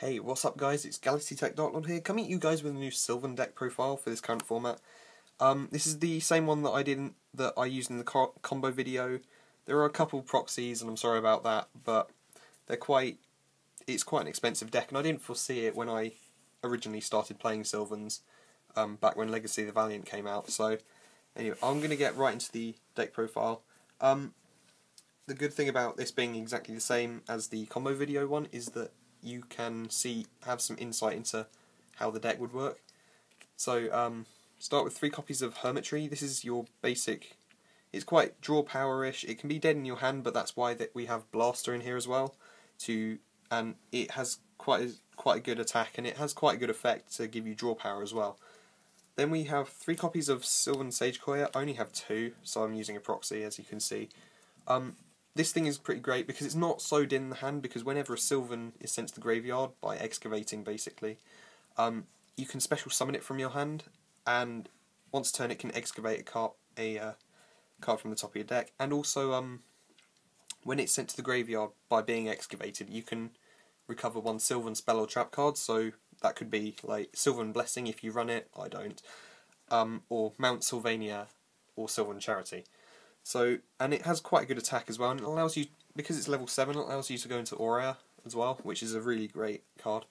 Hey, what's up guys, it's GalaxyTech.Lord here, coming at you guys with a new Sylvan deck profile for this current format. This is the same one that I used in the combo video. There are a couple proxies, and I'm sorry about that, but it's quite an expensive deck, and I didn't foresee it when I originally started playing Sylvans, back when Legacy of the Valiant came out. So, anyway, I'm going to get right into the deck profile. The good thing about this being exactly the same as the combo video one is that you can have some insight into how the deck would work. So, start with 3 copies of Hermitree. This is your basic. It's quite draw power-ish. It can be dead in your hand, but that's why we have Blaster in here as well. And it has quite a good attack, and it has quite a good effect to give you draw power as well. Then we have 3 copies of Sylvan Sagequoia. I only have 2, so I'm using a proxy, as you can see. This thing is pretty great because it's not so dead in the hand, because whenever a Sylvan is sent to the graveyard by excavating, basically, you can special summon it from your hand, and once a turn it can excavate a card from the top of your deck. And also, when it's sent to the graveyard by being excavated, you can recover 1 Sylvan spell or trap card, so that could be like Sylvan Blessing if you run it, I don't, or Mount Sylvania or Sylvan Charity. So, and it has quite a good attack as well, and it allows you, because it's level 7, it allows you to go into Orea as well, which is a really great card.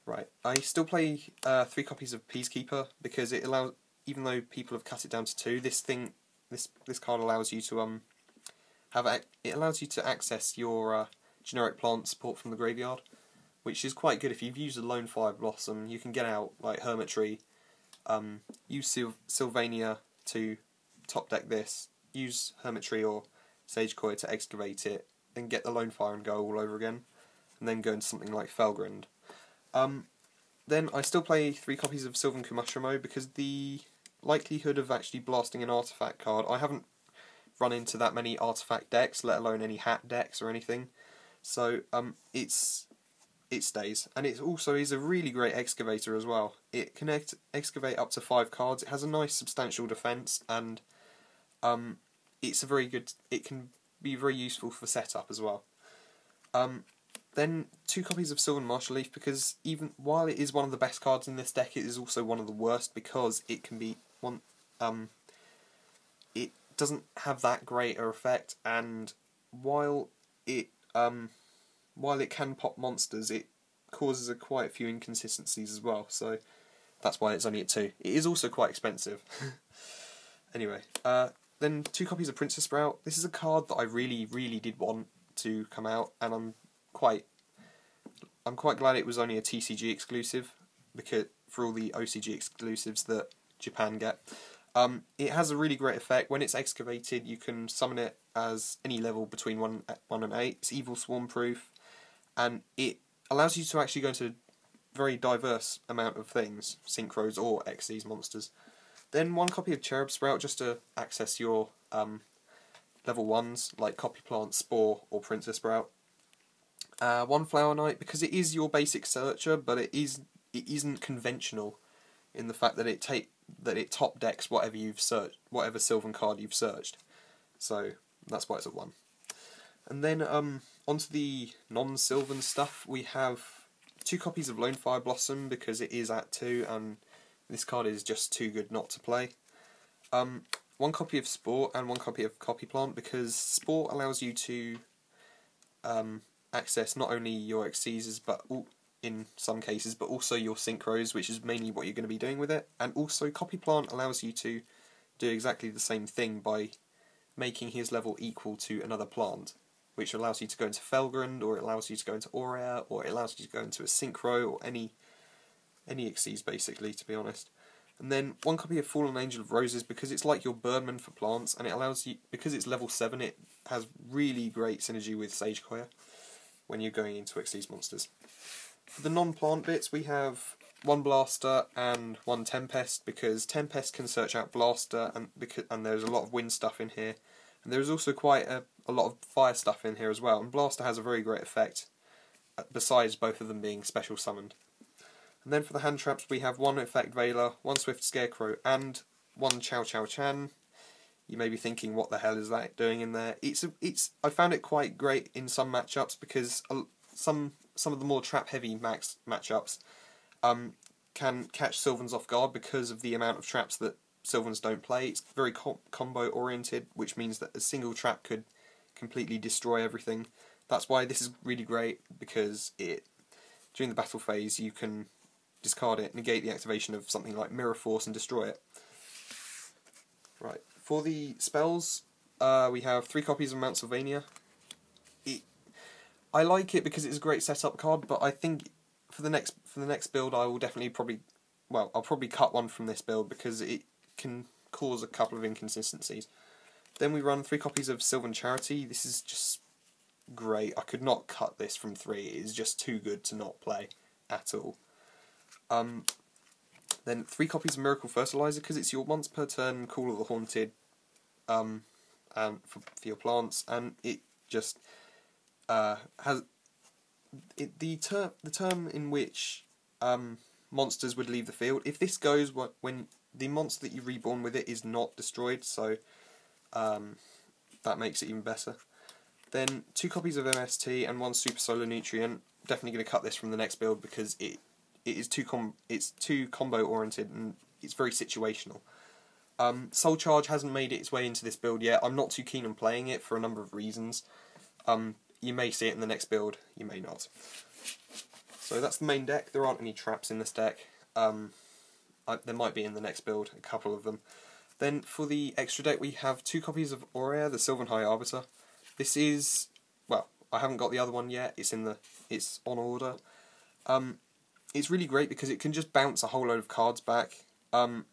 Right, I still play 3 copies of Peaskeeper, because it allows, even though people have cut it down to 2, this card allows you to it allows you to access your generic plant support from the graveyard, which is quite good. If you've used a Lonefire Blossom, you can get out like Hermitree, use Sylvania to top deck this, use Hermitree or Sagequoia to excavate it, then get the Lonefire and go all over again, and then go into something like Felgrand. Then I still play 3 copies of Sylvan Komushroomo, because the likelihood of actually blasting an artifact card, I haven't run into that many artifact decks, let alone any hat decks or anything, so it stays. And it also is a really great excavator as well. It can excavate up to 5 cards, it has a nice substantial defense, and it's a very good. It can be very useful for setup as well. Then 2 copies of Sylvan Marshalleaf, because even while it is one of the best cards in this deck, it is also one of the worst, because it can be one. It doesn't have that great a effect, and while it can pop monsters, it causes quite a few inconsistencies as well. So that's why it's only at 2. It is also quite expensive. Anyway, then 2 copies of Princessprout. This is a card that I really, really did want to come out, and I'm quite glad it was only a TCG exclusive, because for all the OCG exclusives that Japan get. It has a really great effect. When it's excavated, you can summon it as any level between 1 and 8. It's evil swarm proof, and it allows you to actually go into a very diverse amount of things, synchros or XYZ monsters. Then 1 copy of Cherubsprout, just to access your level 1s, like Copy Plant, Spore, or Princessprout. 1 Flowerknight, because it is your basic searcher, but it isn't conventional in the fact that it top decks whatever you've searched, whatever Sylvan card you've searched. So that's why it's at 1. And then onto the non-Sylvan stuff, we have 2 copies of Lonefire Blossom, because it is at 2, and this card is just too good not to play. 1 copy of Spore and 1 copy of Copy Plant, because Spore allows you to access not only your XYZs, but in some cases, but also your synchros, which is mainly what you're going to be doing with it. And also Copy Plant allows you to do exactly the same thing by making his level equal to another plant, which allows you to go into Felgrand, or it allows you to go into Orea, or it allows you to go into a synchro, or any XYZ basically, to be honest. And then 1 copy of Fallen Angel of Roses, because it's like your Birdman for plants, and it allows you, because it's level 7, it has really great synergy with Sagequoia when you're going into XYZ monsters. For the non-plant bits, we have 1 Blaster and 1 Tempest, because Tempest can search out Blaster, and there's a lot of wind stuff in here, and there's also quite a lot of fire stuff in here as well, and Blaster has a very great effect, besides both of them being special summoned. And then for the hand traps, we have 1 Effect Veiler, 1 Swift Scarecrow, and 1 Chow Chow Chan. You may be thinking, what the hell is that doing in there? I found it quite great in some matchups, because some some of the more trap-heavy matchups can catch Sylvans off guard because of the amount of traps that Sylvans don't play. It's very combo-oriented, which means that a single trap could completely destroy everything. That's why this is really great, because during the battle phase you can discard it, negate the activation of something like Mirror Force and destroy it. Right, for the spells, we have 3 copies of Mount Sylvania. I like it because it's a great setup card, but I think for the next build I will definitely I'll probably cut one from this build because it can cause a couple of inconsistencies. Then we run 3 copies of Sylvan Charity. This is just great. I could not cut this from 3. It is just too good to not play at all. Then 3 copies of Miracle Fertilizer, because it's your once per turn Call of the Haunted and for your plants, and it just has the term in which monsters would leave the field. If this goes when the monster that you reborn with it is not destroyed, so that makes it even better. Then 2 copies of MST and 1 Super Solar Nutrient. Definitely going to cut this from the next build because it's too combo oriented and it's very situational. Soul Charge hasn't made its way into this build yet. I'm not too keen on playing it for a number of reasons. You may see it in the next build, you may not. So that's the main deck. There aren't any traps in this deck. There might be in the next build, a couple of them. Then for the extra deck we have 2 copies of Orea, the Sylvan Arbiter. This is, well, I haven't got the other one yet. It's on order. It's really great because it can just bounce a whole load of cards back, and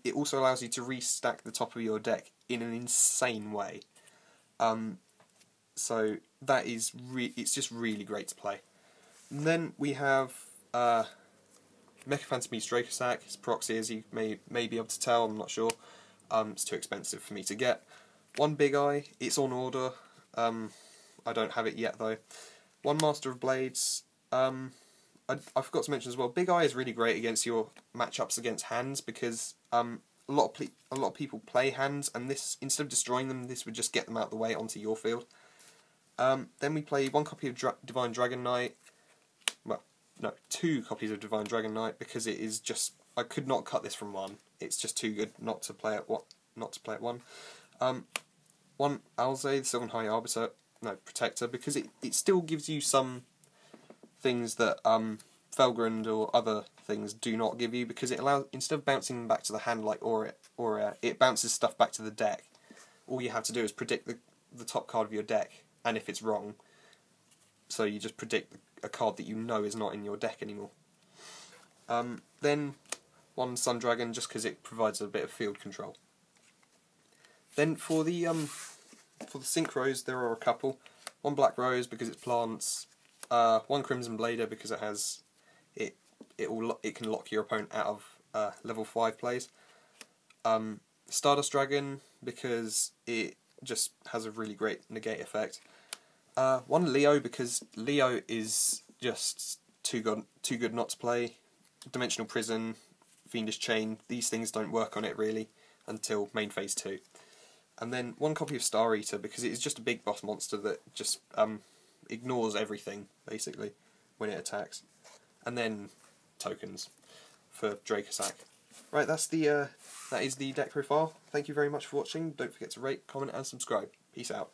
it also allows you to restack the top of your deck in an insane way. So that is it's just really great to play. And then we have Mecha Phantomese Dracossack. It's proxy, as you may be able to tell. I'm not sure. It's too expensive for me to get. 1 Big Eye. It's on order. I don't have it yet though. 1 Master of Blades. I forgot to mention as well, Big Eye is really great against your matchups against hands because a lot of people play hands, and this, instead of destroying them, this would just get them out of the way onto your field. Then we play 1 copy of Divine Dragon Knight. Well, no, 2 copies of Divine Dragon Knight because it is just, I could not cut this from 1. It's just too good not to play at 1. 1 Alsei, the Sylvan Arbiter, Protector, because it still gives you some things that Felgrand or other things do not give you, because it allows, instead of bouncing them back to the hand like Orea, it bounces stuff back to the deck. All you have to do is predict the top card of your deck, and if it's wrong, so you just predict a card that you know is not in your deck anymore. Then 1 Sun Dragon, just because it provides a bit of field control. Then for the synchros, there are a couple. 1 Black Rose because it's plants. 1 Crimson Blader because it has it can lock your opponent out of level 5 plays. Stardust Dragon because it just has a really great negate effect. 1 Leo because Leo is just too good not to play. Dimensional Prison, Fiendish Chain, these things don't work on it really until main phase 2. And then 1 copy of Star Eater because it is just a big boss monster that just ignores everything basically when it attacks. And then tokens for Dracossack. Right, that is the deck profile. Thank you very much for watching. Don't forget to rate, comment and subscribe. Peace out.